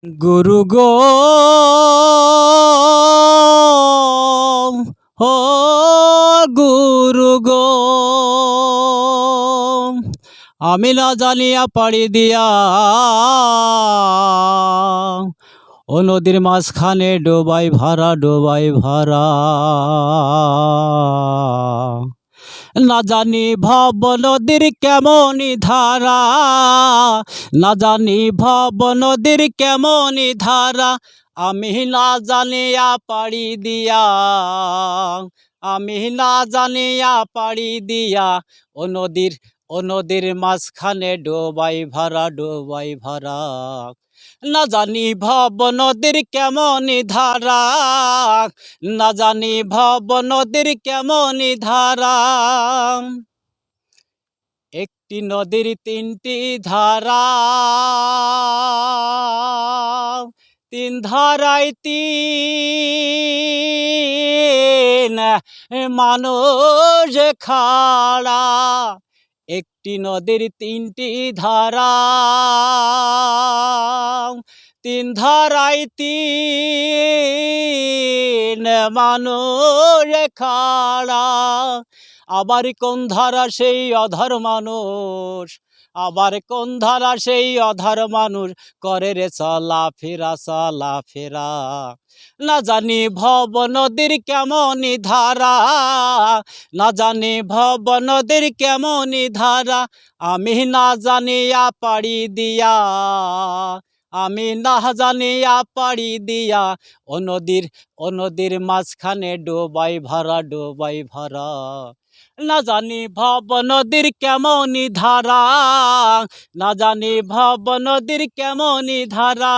গুরু গো, ও গুরু গো, আমি না জানিয়া পাড়ি দিয়া ও নদীর মাঝখানে ডোবাই ভাড়া, ডোবাই ভাড়া। না জানি ভব নদীর কেমনই ধারা, না জানি ভব নদীর কেমনই ধারা, আমি না জানিয়া পাড়ি দিয়া, আমি না জানিয়া পাড়ি দিয়া ও নদীর মাঝখানে ডোবাই ভাড়া, ডোবাই ভাড়া। না জানি ভব নদীর কেমনই ধারা, না জানি ভব নদীর কেমনই ধারা। একটি নদীর তিনটি ধারা, তিন ধারায় তিন মানুষ খাড়া। একটি নদীর তিনটি ধারা, তিন ধারায় তিন মানুষ খাড়া। আবার কোন ধারা সেই অধর মানুষ, আবার কোন ধারা সেই অধর মানুষ, করে রে চলা ফেরা, চলা ফেরা। না জানি ভব নদীর কেমনই ধারা, না জানি ভব নদীর কেমনই ধারা, আমি না জানিয়া পাড়ি দিয়া, আমি না জানিয়া পাড়ি দিয়া ও নদীর মাঝখানে ডোবাই ভাড়া, ডোবাই ভাড়া। না জানি ভব নদীর কেমনই ধারা, না জানি ভব নদীর কেমনই ধারা,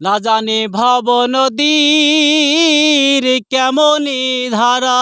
না জানি ভব নদীর কেমনই ধারা।